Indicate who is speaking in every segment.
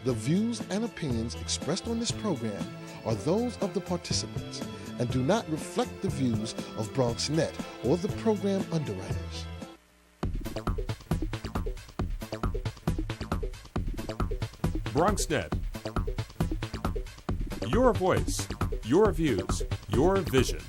Speaker 1: The views and opinions expressed on this program are those of the participants and do not reflect the views of BronxNet or the program underwriters.
Speaker 2: BronxNet. Your voice, your views, your vision.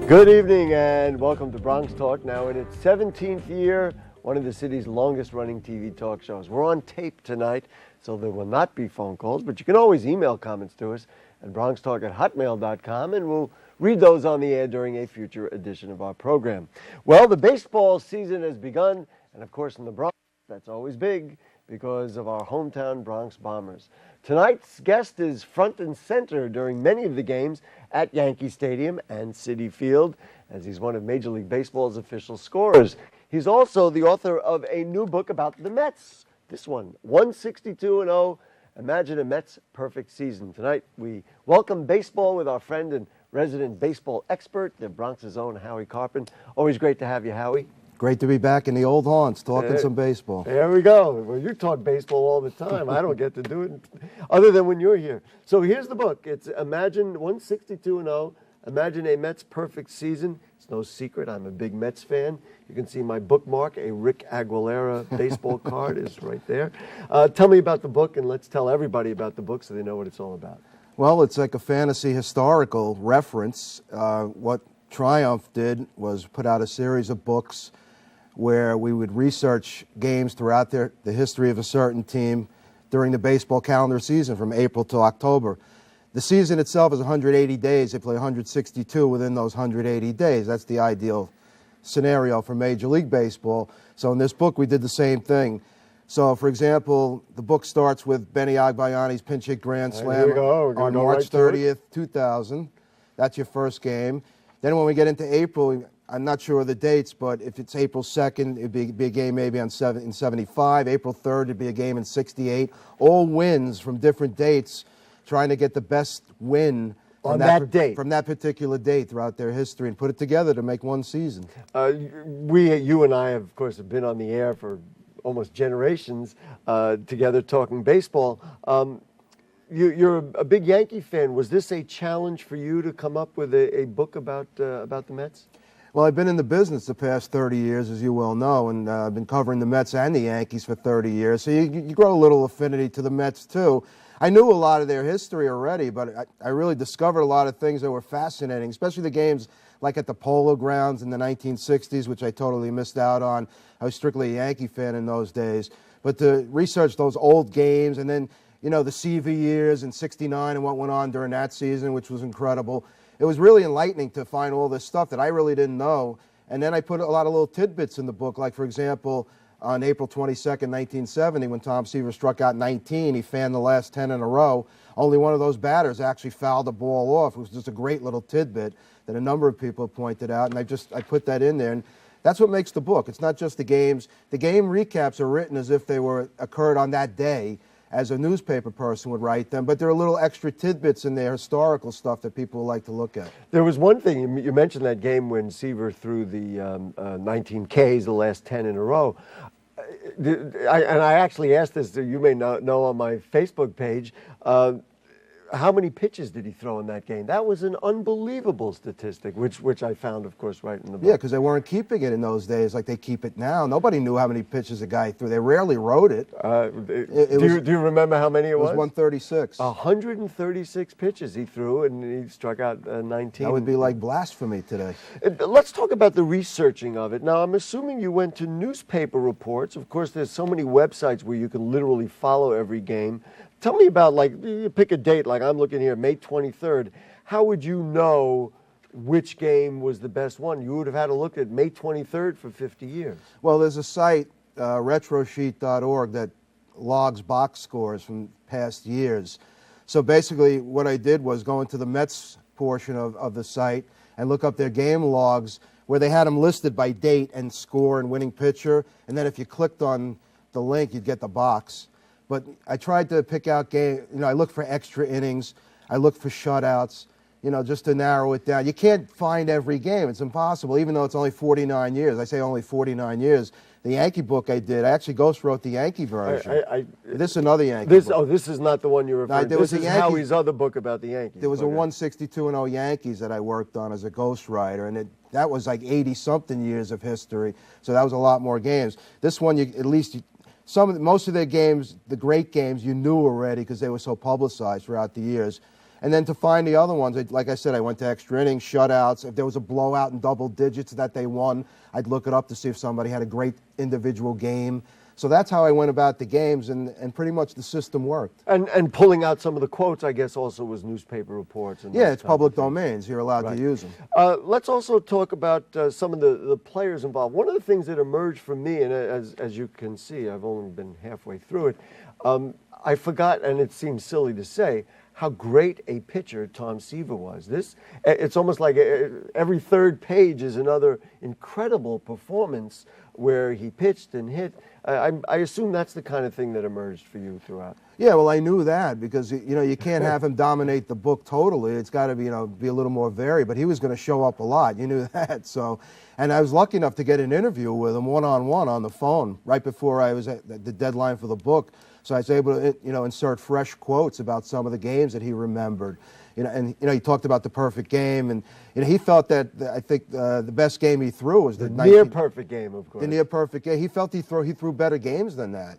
Speaker 3: Good evening and welcome to BronxTalk, now in its 17th year, one of the city's longest running TV talk shows. We're on tape tonight, so there will not be phone calls, but you can always email comments to us at bronxtalk@hotmail.com, and we'll read those on the air during a future edition of our program. Well, the baseball season has begun, and of course in the Bronx, that's always big because of our hometown Bronx Bombers. Tonight's guest is front and center during many of the games at Yankee Stadium and Citi Field, as he's one of Major League Baseball's official scorers. He's also the author of a new book about the Mets. This one, 162-0, Imagine a Mets Perfect Season. Tonight, we welcome baseball with our friend and resident baseball expert, the Bronx's own Howie Carpin. Always great to have you, Howie.
Speaker 4: Great to be back in the old haunts, talking some baseball.
Speaker 3: There we go. Well, you talk baseball all the time. I don't get to do it other than when you're here. So here's the book. It's Imagine 162-0, Imagine a Mets Perfect Season. It's no secret, I'm a big Mets fan. You can see my bookmark, a Rick Aguilera baseball card is right there. Tell me about the book, and let's tell everybody about the book so they know what it's all about.
Speaker 4: Well, it's like a fantasy historical reference. What Triumph did was put out a series of books where we would research games throughout the history of a certain team during the baseball calendar season from April to October. The season itself is 180 days. They play 162 within those 180 days. That's the ideal scenario for Major League Baseball. So in this book, we did the same thing. So, for example, the book starts with Benny Agbayani's pinch hit grand slam on March 30th, 2000. That's your first game. Then when we get into April, I'm not sure of the dates, but if it's April 2nd, it'd be a game maybe in 75. April 3rd, it'd be a game in 68. All wins from different dates, trying to get the best win
Speaker 3: on that date,
Speaker 4: from that particular date throughout their history, and put it together to make one season.
Speaker 3: You and I, of course, have been on the air for almost generations together talking baseball. You're a big Yankee fan. Was this a challenge for you to come up with a book about the Mets?
Speaker 4: Well, I've been in the business the past 30 years, as you well know, and I've been covering the Mets and the Yankees for 30 years. So you grow a little affinity to the Mets, too. I knew a lot of their history already, but I really discovered a lot of things that were fascinating, especially the games like at the Polo Grounds in the 1960s, which I totally missed out on. I was strictly a Yankee fan in those days. But to research those old games, and then, you know, the CV years in 69 and what went on during that season, which was incredible. It was really enlightening to find all this stuff that I really didn't know. And then I put a lot of little tidbits in the book, like, for example, on April 22nd, 1970, when Tom Seaver struck out 19, he fanned the last 10 in a row. Only one of those batters actually fouled the ball off. It was just a great little tidbit that a number of people have pointed out, and I put that in there. And that's what makes the book. It's not just the games. The game recaps are written as if they occurred on that day, as a newspaper person would write them, but there are little extra tidbits in there, historical stuff that people like to look at.
Speaker 3: There was one thing, you mentioned that game when Seaver threw the 19 Ks, the last 10 in a row. I actually asked this, you may not know, on my Facebook page, how many pitches did he throw in that game? That was an unbelievable statistic, which I found, of course, right in the book.
Speaker 4: Yeah, because they weren't keeping it in those days like they keep it now. Nobody knew how many pitches a guy threw. They rarely wrote it.
Speaker 3: Do you remember how many it was?
Speaker 4: It was 136.
Speaker 3: 136 pitches he threw, and he struck out 19.
Speaker 4: That would be like blasphemy today.
Speaker 3: Let's talk about the researching of it. Now, I'm assuming you went to newspaper reports. Of course, there's so many websites where you can literally follow every game. Tell me about, like, you pick a date, like I'm looking here, May 23rd. How would you know which game was the best one? You would have had to look at May 23rd for 50 years.
Speaker 4: Well, there's a site retrosheet.org that logs box scores from past years. So basically what I did was go into the Mets portion of the site and look up their game logs where they had them listed by date and score and winning pitcher. And then if you clicked on the link, you'd get the box. But I tried to pick out game. I looked for extra innings. I looked for shutouts, just to narrow it down. You can't find every game. It's impossible, even though it's only 49 years. I say only 49 years. The Yankee book I did, I actually ghost wrote the Yankee version. This is another Yankee book.
Speaker 3: Oh, this is not the one you're referring to. This is Howie's other book about the Yankees.
Speaker 4: There was a 162-0 Yankees that I worked on as a ghostwriter, and that was like 80-something years of history, so that was a lot more games. This one, most of their games, the great games, you knew already because they were so publicized throughout the years. And then to find the other ones, like I said, I went to extra innings, shutouts. If there was a blowout in double digits that they won, I'd look it up to see if somebody had a great individual game. So that's how I went about the games, and pretty much the system worked.
Speaker 3: And pulling out some of the quotes, I guess, also was newspaper reports. And
Speaker 4: it's public domains. You're allowed to use them.
Speaker 3: Let's also talk about some of the players involved. One of the things that emerged for me, and as you can see, I've only been halfway through it, I forgot, and it seems silly to say, how great a pitcher Tom Seaver was. It's almost like every third page is another incredible performance where he pitched and hit. I assume that's the kind of thing that emerged for you throughout.
Speaker 4: Yeah, well, I knew that because you can't have him dominate the book totally. It's got to be be a little more varied. But he was going to show up a lot. You knew that. So, and I was lucky enough to get an interview with him one-on-one on the phone right before I was at the deadline for the book. So I was able to insert fresh quotes about some of the games that he remembered. He talked about the perfect game, and he felt that I think the best game he threw was the
Speaker 3: near perfect game, of course.
Speaker 4: The near perfect game. He felt he threw better games than that.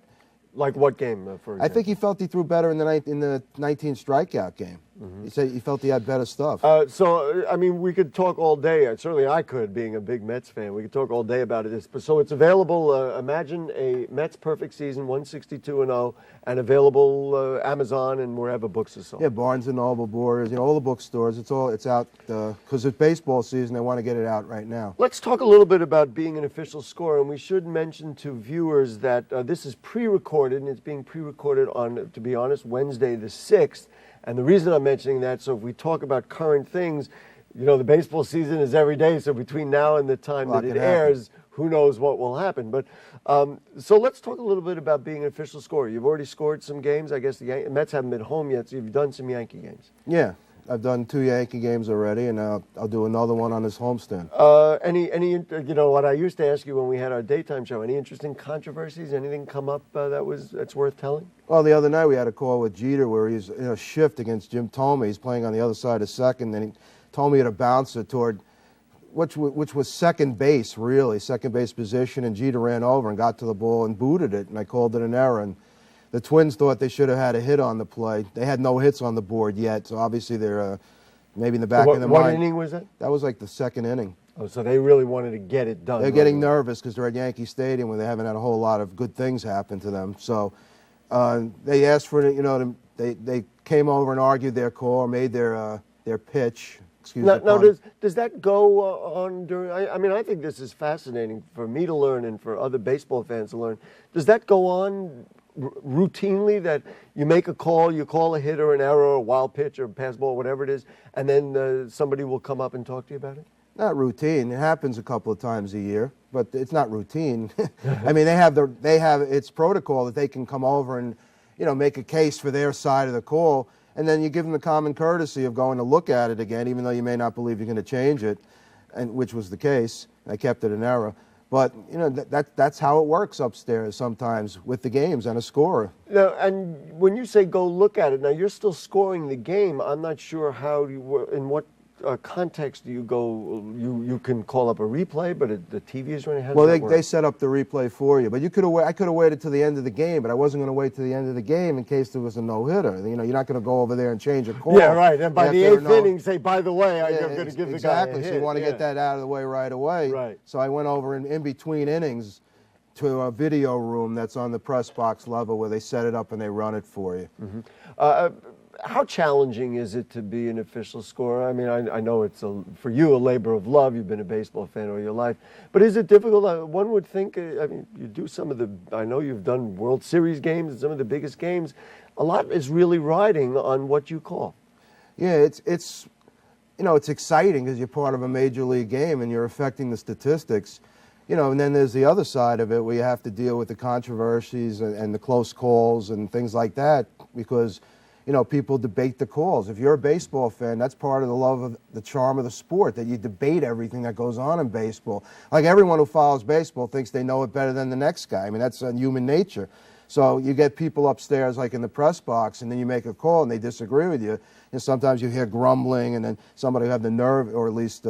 Speaker 3: Like what game, for example?
Speaker 4: I think he felt he threw better in the 19 strikeout game. Mm-hmm. He said he felt he had better stuff.
Speaker 3: So, I mean, we could talk all day. Certainly I could, being a big Mets fan. We could talk all day about it. So it's available, imagine a Mets perfect season, 162-0, and available Amazon and wherever books are sold.
Speaker 4: Yeah, Barnes & Noble, Borders, all the bookstores. It's out because it's baseball season. They want to get it out right now.
Speaker 3: Let's talk a little bit about being an official scorer, and we should mention to viewers that this is pre-recorded, and it's being pre-recorded on, to be honest, Wednesday the 6th. And the reason I'm mentioning that, so if we talk about current things, the baseball season is every day, so between now and the time that it airs, who knows what will happen. But so let's talk a little bit about being an official scorer. You've already scored some games. I guess the Mets haven't been home yet, so you've done some Yankee games. Yeah.
Speaker 4: I've done 2 Yankee games already, and I'll do another one on this homestand.
Speaker 3: What I used to ask you when we had our daytime show, any interesting controversies, anything come up that's worth telling?
Speaker 4: Well, the other night we had a call with Jeter where he's in a shift against Jim Thome. He's playing on the other side of second, and he told me to bounce it toward, which was second base, really, second base position, and Jeter ran over and got to the ball and booted it, and I called it an error. And the Twins thought they should have had a hit on the play. They had no hits on the board yet, so obviously they're maybe in the back of their mind.
Speaker 3: What inning was that?
Speaker 4: That was like the second inning.
Speaker 3: Oh, so they really wanted to get it done.
Speaker 4: They're getting nervous because they're at Yankee Stadium where they haven't had a whole lot of good things happen to them. So they asked for it. They came over and argued their call, made their pitch.
Speaker 3: Now, does that go on during? I think this is fascinating for me to learn and for other baseball fans to learn. Does that go on routinely, that you make a call, you call a hit or an error, or a wild pitch or pass ball, whatever it is, and then somebody will come up and talk to you about it?
Speaker 4: Not routine. It happens a couple of times a year, but it's not routine. I mean, they have it's protocol that they can come over and make a case for their side of the call, and then you give them the common courtesy of going to look at it again, even though you may not believe you're going to change it, and which was the case. I kept it an error. But, that's how it works upstairs sometimes with the games and a scorer.
Speaker 3: Now, and when you say go look at it, now you're still scoring the game. I'm not sure in what context do you go? You can call up a replay, but the TV is running.
Speaker 4: Well, they set up the replay for you. But I could have waited till the end of the game, but I wasn't going to wait till the end of the game in case there was a no-hitter. You're not going to go over there and change a call.
Speaker 3: Yeah, right. And by the 8th inning, say, by the way, I'm going to give the guy a hit.
Speaker 4: Exactly. So you want to get that out of the way right away.
Speaker 3: Right.
Speaker 4: So I went over in between innings to a video room that's on the press box level where they set it up and they run it for you.
Speaker 3: Mm-hmm. How challenging is it to be an official scorer? I mean, I know it's for you a labor of love. You've been a baseball fan all your life, but is it difficult? One would think. I mean, you do some of the. I know you've done World Series games and some of the biggest games. A lot is really riding on what you call.
Speaker 4: Yeah, it's it's exciting because you're part of a major league game and you're affecting the statistics. And then there's the other side of it where you have to deal with the controversies and the close calls and things like that because, people debate the calls. If you're a baseball fan, that's part of the love of the charm of the sport, that you debate everything that goes on in baseball. Like everyone who follows baseball thinks they know it better than the next guy. I mean, that's human nature. So you get people upstairs like in the press box and then you make a call and they disagree with you. And sometimes you hear grumbling and then somebody will have the nerve or at least,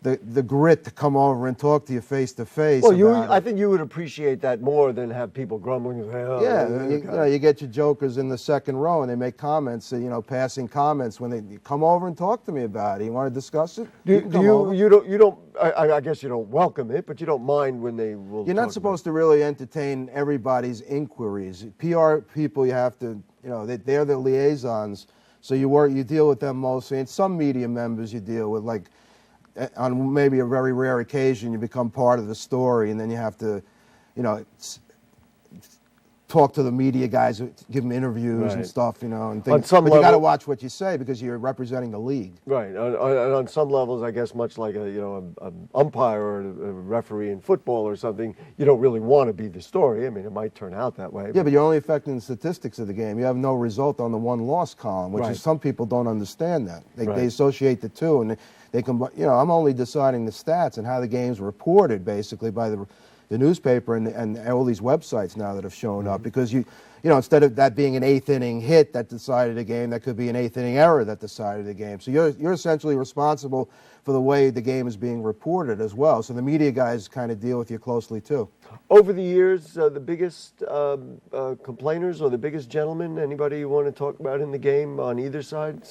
Speaker 4: the grit to come over and talk to you face to face.
Speaker 3: Well, I think you would appreciate that more than have people grumbling.
Speaker 4: You get your jokers in the second row and they make comments, passing comments when they come over and talk to me about it. You want to discuss it?
Speaker 3: I guess you don't welcome it, but you don't mind when they will.
Speaker 4: You're not supposed to really entertain everybody's inquiries. PR people, you have to, they're the liaisons, so you deal with them mostly. And some media members you deal with, like. On maybe a very rare occasion, you become part of the story, and then you have to, talk to the media guys, give them interviews and stuff, and things. But you got to watch what you say because you're representing the league.
Speaker 3: Right. On some levels, I guess, much like an umpire or a referee in football or something, you don't really want to be the story. I mean, it might turn out that way.
Speaker 4: Yeah, but you're only affecting the statistics of the game. You have no result on the won-loss column, which is some people don't understand that. They associate the two, and they can. I'm only deciding the stats and how the game's reported, basically, by the newspaper and all these websites now that have shown up, because instead of that being an eighth inning hit that decided a game, that could be an eighth inning error that decided a game. So you're essentially responsible for the way the game is being reported as well. So the media guys kind of deal with you closely too.
Speaker 3: Over the years, the biggest complainers or the biggest gentlemen, anybody you want to talk about in the game on either side?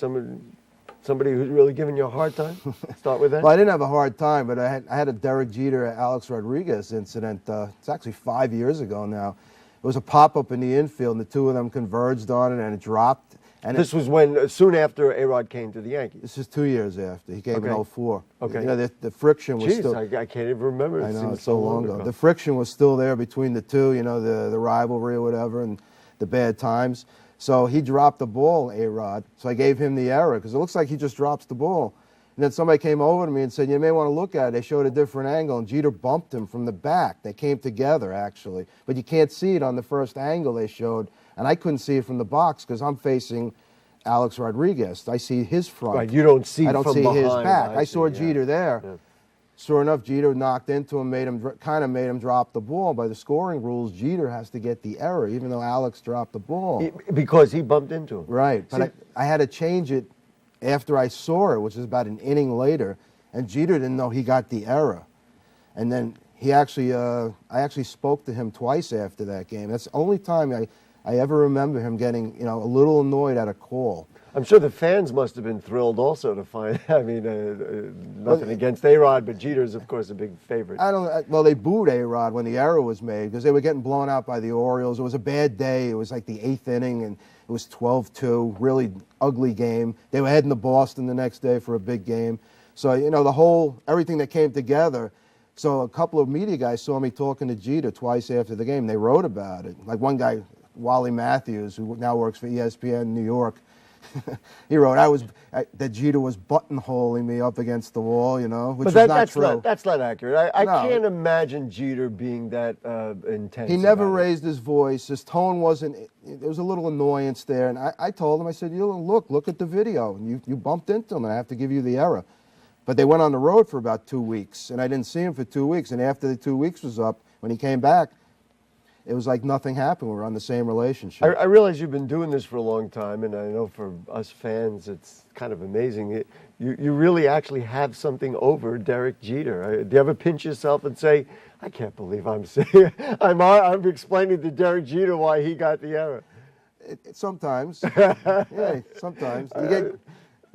Speaker 3: Somebody who's really giving you a hard time? Start with that.
Speaker 4: Well, I didn't have a hard time, but I had a Derek Jeter, Alex Rodriguez incident. It's actually 5 years ago now. It was a pop-up in the infield, and the two of them converged on it, and it dropped. And
Speaker 3: this was when, soon after A-Rod came to the Yankees.
Speaker 4: This is 2 years after. He came in 04.
Speaker 3: Okay.
Speaker 4: The friction was still...
Speaker 3: I can't even remember.
Speaker 4: I know, it's so long ago. The friction was still there between the two, the rivalry or whatever, and the bad times. So he dropped the ball, A-Rod. So I gave him the error because it looks like he just drops the ball. And then somebody came over to me and said, you may want to look at it. They showed a different angle, and Jeter bumped him from the back. They came together, actually. But you can't see it on the first angle they showed. And I couldn't see it from the box because I'm facing Alex Rodriguez. I see his front.
Speaker 3: Right, you don't see
Speaker 4: I don't
Speaker 3: from
Speaker 4: see
Speaker 3: behind.
Speaker 4: his back. I saw Jeter there. Yeah. Sure enough, Jeter knocked into him, made him drop the ball. By the scoring rules, Jeter has to get the error, even though Alex dropped the ball.
Speaker 3: Because he bumped into him.
Speaker 4: Right, but I had to change it after I saw it, which is about an inning later, and Jeter didn't know he got the error. And then I actually spoke to him twice after that game. That's the only time I ever remember him getting, a little annoyed at a call.
Speaker 3: I'm sure the fans must have been thrilled also to find. I mean, nothing against A-Rod, but Jeter's, of course, a big favorite.
Speaker 4: Well, they booed A-Rod when the error was made because they were getting blown out by the Orioles. It was a bad day. It was like the eighth inning, and it was 12-2, really ugly game. They were heading to Boston the next day for a big game. So, everything that came together. So a couple of media guys saw me talking to Jeter twice after the game. They wrote about it. Like one guy, Wally Matthews, who now works for ESPN New York, he wrote, that Jeter was buttonholing me up against the wall, which is not true.
Speaker 3: That's not accurate. I can't imagine Jeter being that intense.
Speaker 4: He never raised his voice. His tone wasn't, there was a little annoyance there. And I told him, I said, look at the video. And you bumped into him, and I have to give you the error. But they went on the road for about 2 weeks, and I didn't see him for 2 weeks. And after the 2 weeks was up, when he came back, it was like nothing happened. We were on the same relationship.
Speaker 3: I realize you've been doing this for a long time, and I know for us fans, it's kind of amazing. You really actually have something over Derek Jeter. Do you ever pinch yourself and say, I can't believe I'm saying, I'm explaining to Derek Jeter why he got the error?
Speaker 4: Sometimes. Yeah, sometimes.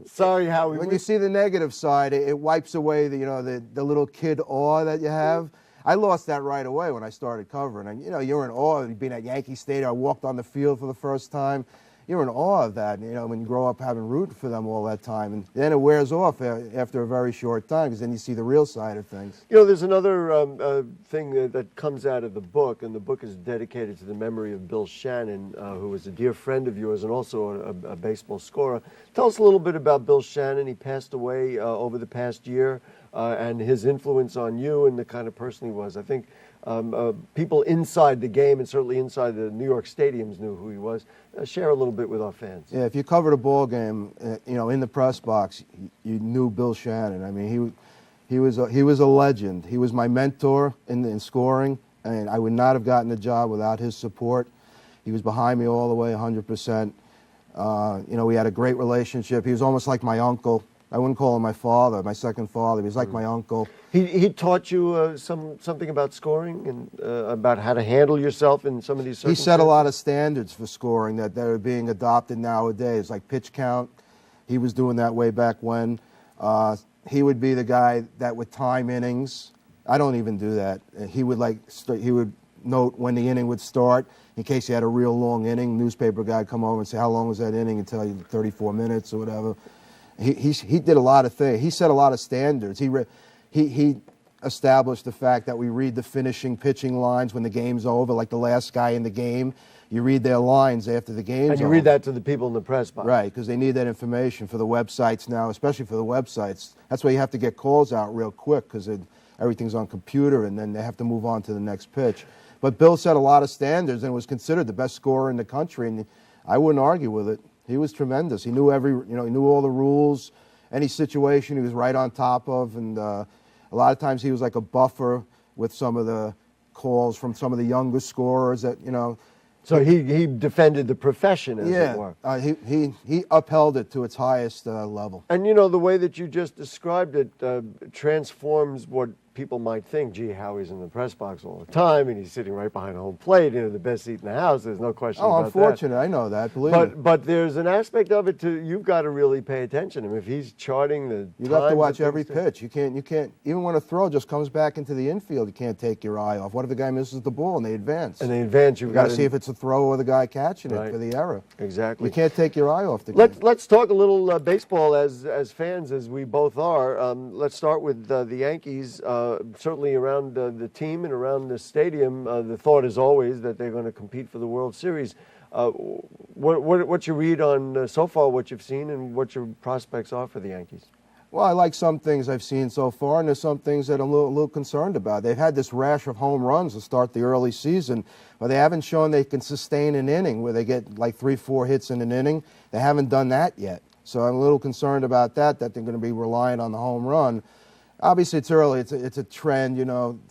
Speaker 3: Sorry, Howie.
Speaker 4: When you see the negative side, it wipes away the little kid awe that you have. I lost that right away when I started covering. And, you're in awe. Being at Yankee Stadium, I walked on the field for the first time. you're in awe of that, when you grow up having rooted for them all that time. And then it wears off after a very short time, because then you see the real side of things.
Speaker 3: There's another thing that comes out of the book, and the book is dedicated to the memory of Bill Shannon, who was a dear friend of yours and also a baseball scorer. Tell us a little bit about Bill Shannon. He passed away over the past year, and his influence on you and the kind of person he was. I think people inside the game and certainly inside the New York stadiums knew who he was. Share a little bit with our fans.
Speaker 4: Yeah, if you covered a ball game, in the press box, you knew Bill Shannon. I mean, he was a legend. He was my mentor in scoring, and I would not have gotten the job without his support. He was behind me all the way, 100%. We had a great relationship. He was almost like my uncle. I wouldn't call him my father, my second father. He was like my uncle.
Speaker 3: He taught you something about scoring and about how to handle yourself in some of these circumstances?
Speaker 4: He set a lot of standards for scoring that are being adopted nowadays, like pitch count. He was doing that way back when. He would be the guy that would time innings. I don't even do that. He would he would note when the inning would start in case he had a real long inning. Newspaper guy would come over and say, how long was that inning, and tell you 34 minutes or whatever. He did a lot of things. He set a lot of standards. He established the fact that we read the finishing pitching lines when the game's over, like the last guy in the game. You read their lines after the game's over.
Speaker 3: And you read that to the people in the press box.
Speaker 4: Right, because they need that information for the websites now, especially for the websites. That's why you have to get calls out real quick, because everything's on computer, and then they have to move on to the next pitch. But Bill set a lot of standards and was considered the best scorer in the country, and I wouldn't argue with it. He was tremendous. He knew he knew all the rules. Any situation he was right on top of, and a lot of times he was like a buffer with some of the calls from some of the younger scorers that,
Speaker 3: So he defended the profession, as it were.
Speaker 4: He upheld it to its highest level.
Speaker 3: And the way that you just described it transforms what people might think. Gee, Howie's in the press box all the time, and he's sitting right behind home plate, the best seat in the house. There's no question about that.
Speaker 4: Oh, I'm fortunate. I know that. Believe me.
Speaker 3: But there's an aspect of it too. You've got to really pay attention. I mean, if he's charting the
Speaker 4: you have to watch every pitch. You can't. Even when a throw just comes back into the infield, you can't take your eye off. What if the guy misses the ball and they advance?
Speaker 3: You've
Speaker 4: got to see if it's a throw or the guy catching it for the error.
Speaker 3: Exactly.
Speaker 4: You can't take your eye off the game.
Speaker 3: Let's talk a little baseball as fans, as we both are. Let's start with the Yankees. Certainly around the team and around the stadium, the thought is always that they're going to compete for the World Series. What's your read on so far what you've seen and what your prospects are for the Yankees?
Speaker 4: Well, I like some things I've seen so far, and there's some things that I'm a little concerned about. They've had this rash of home runs to start the early season, but they haven't shown they can sustain an inning where they get like 3-4 hits in an inning. They haven't done that yet. So I'm a little concerned about that they're going to be reliant on the home run. Obviously, it's early. It's a trend,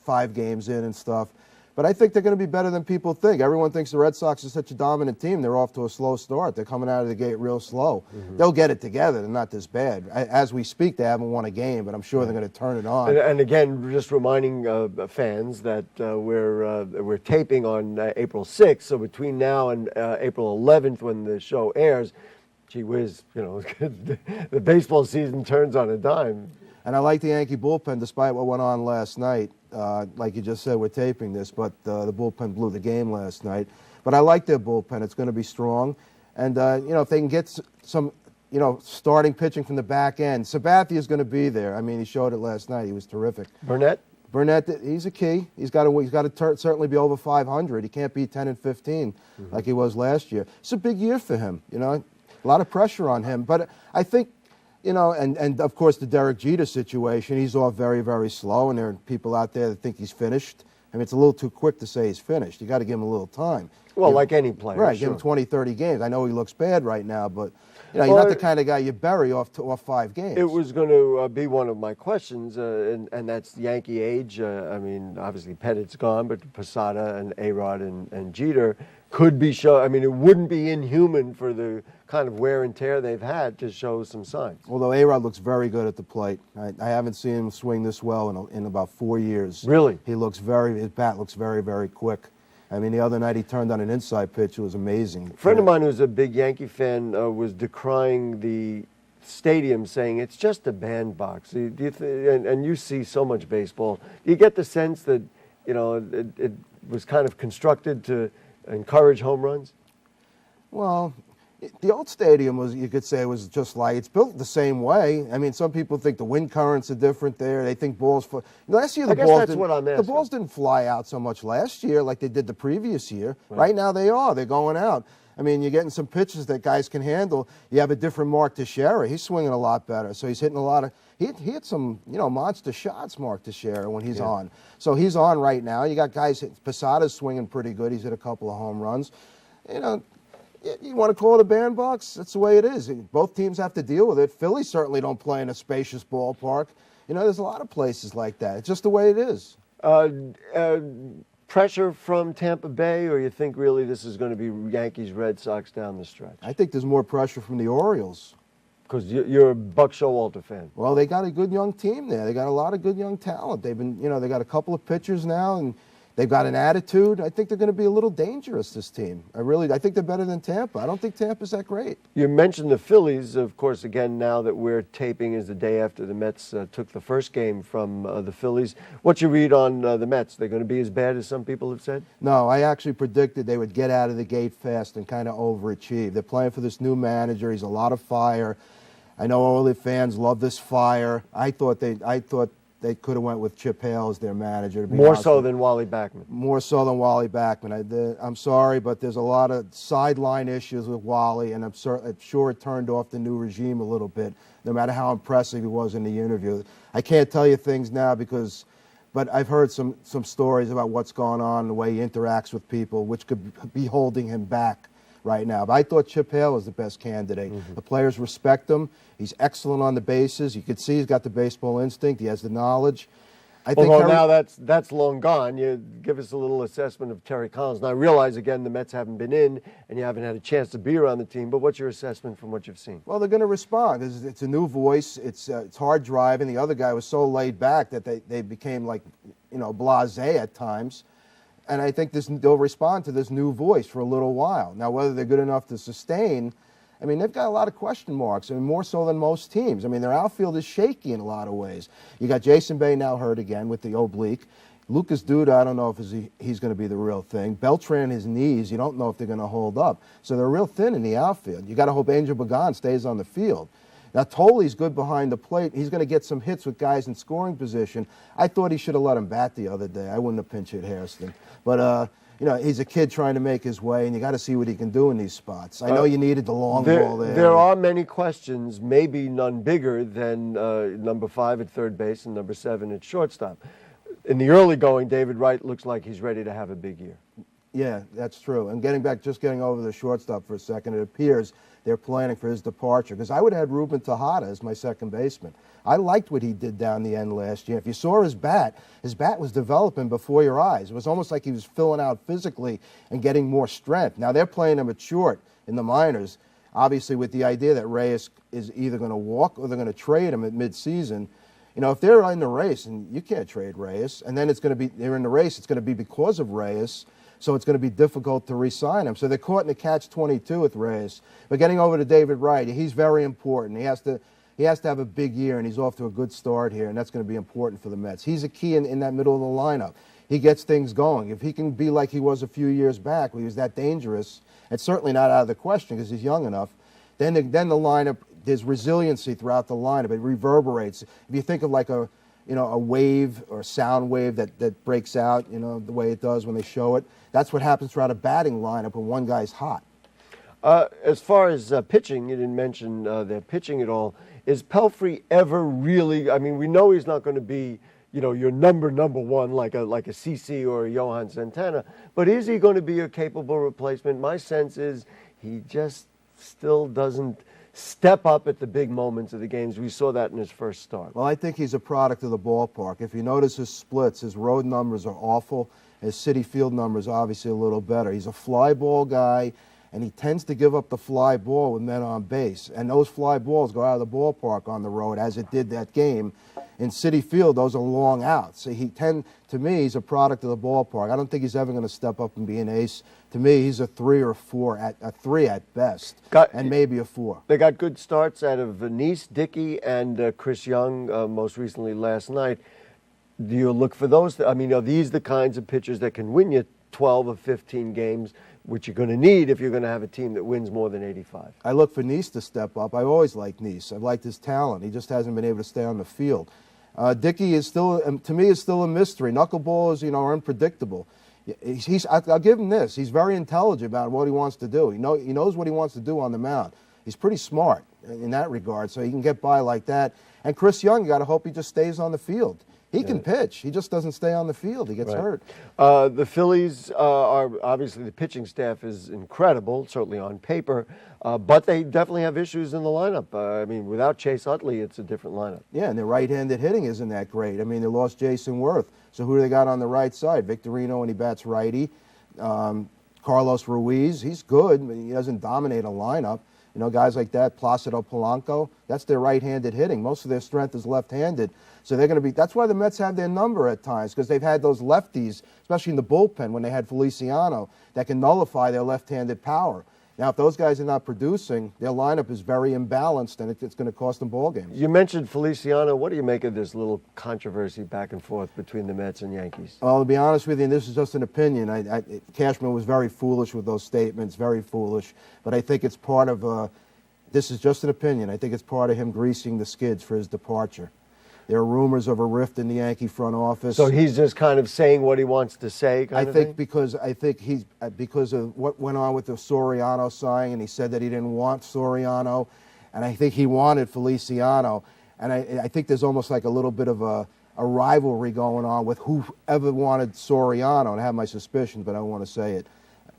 Speaker 4: 5 games in and stuff. But I think they're going to be better than people think. Everyone thinks the Red Sox are such a dominant team. They're off to a slow start. They're coming out of the gate real slow. Mm-hmm. They'll get it together. They're not this bad. As we speak, they haven't won a game, but I'm sure they're going to turn it on.
Speaker 3: And again, just reminding fans that we're taping on April 6th. So between now and April 11th, when the show airs, gee whiz, the baseball season turns on a dime.
Speaker 4: And I like the Yankee bullpen, despite what went on last night. Like you just said, we're taping this, but the bullpen blew the game last night. But I like their bullpen. It's going to be strong. And, if they can get some, starting pitching from the back end. Sabathia is going to be there. I mean, he showed it last night. He was terrific.
Speaker 3: Burnett,
Speaker 4: he's a key. He's got to certainly be over 500. He can't be 10 and 15 like he was last year. It's a big year for him, A lot of pressure on him. But I think, and of course the Derek Jeter situation, he's off very, very slow, and there are people out there that think he's finished. I mean, it's a little too quick to say he's finished. You got to give him a little time.
Speaker 3: Well, like any player.
Speaker 4: Right,
Speaker 3: sure.
Speaker 4: Give him 20, 30 games. I know he looks bad right now, but he's not the kind of guy you bury off 5 games.
Speaker 3: It was going to be one of my questions, and that's Yankee Age. I mean, obviously Pettit's gone, but Posada and A-Rod and Jeter could be shown. I mean, it wouldn't be inhuman for the kind of wear and tear they've had to show some signs.
Speaker 4: Although A-Rod looks very good at the plate. I haven't seen him swing this well in about 4 years.
Speaker 3: Really?
Speaker 4: His bat looks very, very quick. I mean, the other night he turned on an inside pitch. It was amazing.
Speaker 3: A friend of mine who's a big Yankee fan was decrying the stadium, saying it's just a bandbox. And you see so much baseball. Do you get the sense that, it was kind of constructed to encourage home runs?
Speaker 4: Well, The old stadium was, you could say, was just like, it's built the same way. I mean, some people think the wind currents are different there. They think balls fly. Last year, the balls didn't fly out so much last year like they did the previous year. Right now, they are. They're going out. I mean, you're getting some pitches that guys can handle. You have a different Mark Teixeira. He's swinging a lot better. So he's hitting a lot of, he hit some, monster shots, Mark Teixeira, when he's on. So he's on right now. You got guys, Posada's swinging pretty good. He's hit a couple of home runs. You want to call it a bandbox? That's the way it is. Both teams have to deal with it. Philly certainly don't play in a spacious ballpark. There's a lot of places like that. It's just the way it is.
Speaker 3: Pressure from Tampa Bay, or you think really this is going to be Yankees, Red Sox down the stretch?
Speaker 4: I think there's more pressure from the Orioles.
Speaker 3: Because you're a Buck Showalter fan.
Speaker 4: Well, they got a good young team there. They got a lot of good young talent. They've been, they got a couple of pitchers now, and they've got an attitude. I think they're going to be a little dangerous, this team. I think they're better than Tampa. I don't think Tampa's that great. You
Speaker 3: mentioned the Phillies, of course, again, now that we're taping is the day after the Mets took the first game from the Phillies. What's your read on the Mets? They're going to be as bad as some people have said?
Speaker 4: No, I actually predicted they would get out of the gate fast and kind of overachieve. They're playing for this new manager. He's a lot of fire. I know all the fans love this fire. I thought they could have went with Chip Hale as their manager.
Speaker 3: More so than Wally Backman.
Speaker 4: More so than Wally Backman. I'm sorry, but there's a lot of sideline issues with Wally, and I'm sure it turned off the new regime a little bit, no matter how impressive he was in the interview. I can't tell you things now but I've heard some stories about what's going on, the way he interacts with people, which could be holding him back right now. But I thought Chip Hale was the best candidate. The players respect him. He's excellent on the bases. You could see he's got the baseball instinct. He has the knowledge.
Speaker 3: Although now that's long gone. You give us a little assessment of Terry Collins. Now, I realize, again, the Mets haven't been in, and you haven't had a chance to be around the team, but what's your assessment from what you've seen?
Speaker 4: Well, they're going to respond. It's a new voice. It's hard driving. The other guy was so laid back that they became like, blasé at times. And I think they'll respond to this new voice for a little while. Now, whether they're good enough to sustain, they've got a lot of question marks, more so than most teams. Their outfield is shaky in a lot of ways. You got Jason Bay now hurt again with the oblique. Lucas Duda, I don't know if he's going to be the real thing. Beltran, his knees, you don't know if they're going to hold up. So they're real thin in the outfield. You got to hope Angel Pagan stays on the field. Now, Tolley's good behind the plate. He's going to get some hits with guys in scoring position. I thought he should have let him bat the other day. I wouldn't have pinch hit Hairston. But, he's a kid trying to make his way, and you got to see what he can do in these spots. I know you needed the long ball there.
Speaker 3: There are many questions, maybe none bigger than number 5 at third base and number 7 at shortstop. In the early going, David Wright looks like he's ready to have a big year.
Speaker 4: Yeah, that's true. And getting over the shortstop for a second, it appears they're planning for his departure. Because I would have had Ruben Tejada as my second baseman. I liked what he did down the end last year. If you saw his bat was developing before your eyes. It was almost like he was filling out physically and getting more strength. Now they're playing him at short in the minors, obviously with the idea that Reyes is either going to walk or they're going to trade him at midseason. If they're in the race, and you can't trade Reyes, and then they're in the race, it's going to be because of Reyes. So it's going to be difficult to re-sign him. So they're caught in a catch-22 with Reyes. But getting over to David Wright, he's very important. He has to have a big year, and he's off to a good start here, and that's going to be important for the Mets. He's a key in that middle of the lineup. He gets things going. If he can be like he was a few years back, when he was that dangerous, it's certainly not out of the question because he's young enough, then the lineup, there's resiliency throughout the lineup. It reverberates. If you think of like a wave or sound wave that breaks out, the way it does when they show it. That's what happens throughout a batting lineup when one guy's hot.
Speaker 3: As far as pitching, you didn't mention their pitching at all. Is Pelfrey ever really, we know he's not going to be, your number one like a CC or a Johan Santana, but is he going to be a capable replacement? My sense is he just still doesn't step up at the big moments of the games. We saw that in his first start.
Speaker 4: Well, I think he's a product of the ballpark. If you notice his splits, his road numbers are awful. His City Field numbers obviously a little better. He's a fly ball guy, and he tends to give up the fly ball with men on base. And those fly balls go out of the ballpark on the road, as it did that game. In City Field, those are long outs. So to me, he's a product of the ballpark. I don't think he's ever going to step up and be an ace. To me, he's a 3 or 4, a 3 at best, and maybe a 4.
Speaker 3: They got good starts out of Nice, Dickey, and Chris Young most recently last night. Do you look for those? Are these the kinds of pitchers that can win you 12 or 15 games, which you're going to need if you're going to have a team that wins more than 85.
Speaker 4: I look for Nice to step up. I've always liked Nice. I've liked his talent. He just hasn't been able to stay on the field. Dickey is still, to me, is still a mystery. Knuckleballers, are unpredictable. I'll give him this. He's very intelligent about what he wants to do. He knows what he wants to do on the mound. He's pretty smart in that regard, so he can get by like that. And Chris Young, you got to hope he just stays on the field. He can pitch. He just doesn't stay on the field. He gets hurt.
Speaker 3: The Phillies are obviously, the pitching staff is incredible, certainly on paper, but they definitely have issues in the lineup. I mean, without Chase Utley, it's a different lineup.
Speaker 4: Yeah, and their right-handed hitting isn't that great. I mean, they lost Jason Worth. So who do they got on the right side? Victorino, and he bats righty. Carlos Ruiz, he's good, but he doesn't dominate a lineup. Guys like that, Placido Polanco, that's their right-handed hitting. Most of their strength is left-handed. So they're going to be, that's why the Mets have their number at times, because they've had those lefties, especially in the bullpen when they had Feliciano, that can nullify their left-handed power. Now, if those guys are not producing, their lineup is very imbalanced, and it's going to cost them ball games.
Speaker 3: You mentioned Feliciano. What do you make of this little controversy back and forth between the Mets and Yankees?
Speaker 4: Well, to be honest with you, and this is just an opinion, Cashman was very foolish with those statements, very foolish. But I think it's part of, this is just an opinion, I think it's part of him greasing the skids for his departure. There are rumors of a rift in the Yankee front office.
Speaker 3: So he's just kind of saying what he wants to say,
Speaker 4: because of what went on with the Soriano signing, and he said that he didn't want Soriano, and I think he wanted Feliciano, and I think there's almost like a little bit of a rivalry going on with whoever wanted Soriano, and I have my suspicions, but I don't want to say it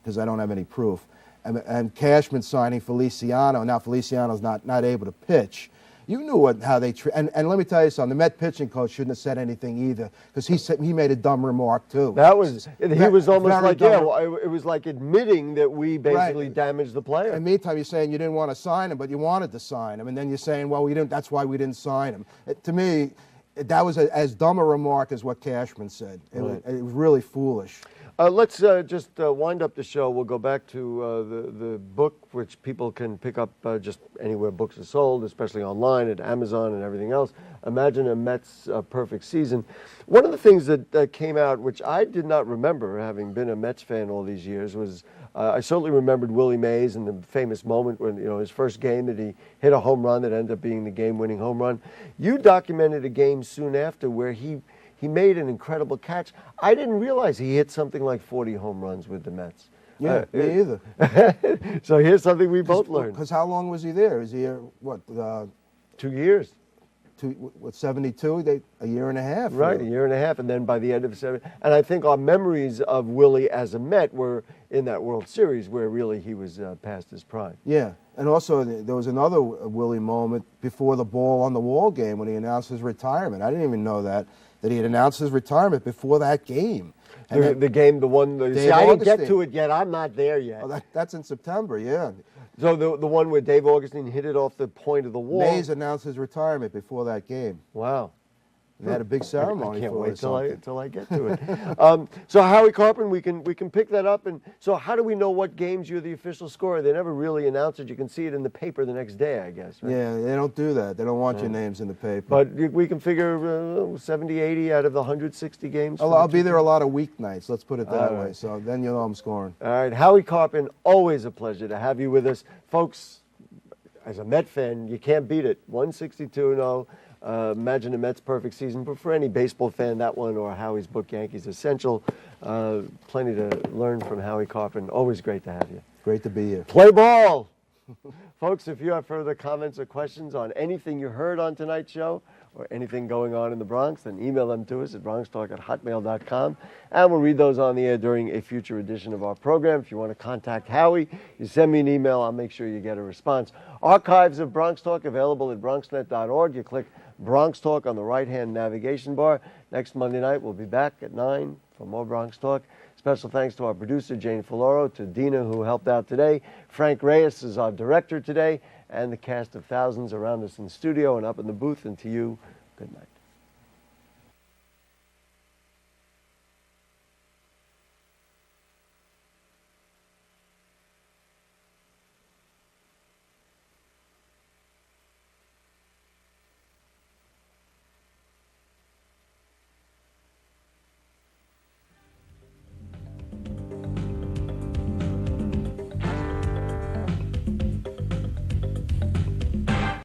Speaker 4: because I don't have any proof. And Cashman signing Feliciano. Now Feliciano's not able to pitch. You knew how they and let me tell you something. The Met pitching coach shouldn't have said anything either, because he made a dumb remark too.
Speaker 3: He was almost like it was like admitting that we basically damaged the player.
Speaker 4: In the meantime, you're saying you didn't want to sign him, but you wanted to sign him, and then you're saying, well, we didn't. That's why we didn't sign him. To me, that was as dumb a remark as what Cashman said. It was really foolish.
Speaker 3: Let's just wind up the show. We'll go back to the book, which people can pick up just anywhere books are sold, especially online at Amazon and everything else. Imagine a Mets perfect season. One of the things that came out, which I did not remember, having been a Mets fan all these years, was I certainly remembered Willie Mays and the famous moment when, his first game that he hit a home run that ended up being the game-winning home run. You documented a game soon after where he made an incredible catch. I didn't realize he hit something like 40 home runs with the Mets.
Speaker 4: Yeah, me either.
Speaker 3: So here's something we both learned.
Speaker 4: Because how long was he there? Was he here,
Speaker 3: 2 years.
Speaker 4: 72? A year and a half.
Speaker 3: Right, a year and a half. And then by the end of 7, and I think our memories of Willie as a Met were in that World Series where really he was past his prime.
Speaker 4: Yeah. And also, there was another Willie moment before the ball on the wall game when he announced his retirement. I didn't even know that he had announced his retirement before that game. And
Speaker 3: I didn't get to it yet. I'm not there yet.
Speaker 4: Oh, that's in September, yeah.
Speaker 3: So the one where Dave Augustine hit it off the point of the wall.
Speaker 4: Mays announced his retirement before that game.
Speaker 3: Wow.
Speaker 4: They had a big ceremony.
Speaker 3: I can't wait till I get to it. So Howie Carpin, we can pick that up. And so how do we know what games you're the official scorer? They never really announce it. You can see it in the paper the next day, I guess. Right?
Speaker 4: Yeah, they don't do that. They don't want your names in the paper.
Speaker 3: But we can figure 70, 80 out of the 160 games.
Speaker 4: I'll be there a lot of weeknights. Let's put it that way. So then you'll know I'm scoring.
Speaker 3: All right, Howie Carpin, always a pleasure to have you with us, folks. As a Met fan, you can't beat it. 162-0. Imagine a Mets perfect season, but for any baseball fan, that one or Howie's book, Yankees Essential, plenty to learn from Howie Carpin. Always great to have you.
Speaker 4: Great to be here.
Speaker 3: Play ball! Folks, if you have further comments or questions on anything you heard on tonight's show or anything going on in the Bronx, then email them to us at BronxTalk@hotmail.com, and we'll read those on the air during a future edition of our program. If you want to contact Howie, you send me an email. I'll make sure you get a response. Archives of Bronx Talk available at bronxnet.org. You click Bronx Talk on the right-hand navigation bar. Next Monday night, we'll be back at 9 for more Bronx Talk. Special thanks to our producer, Jane Folloro, to Dina, who helped out today. Frank Reyes is our director today, and the cast of thousands around us in studio and up in the booth. And to you, good night.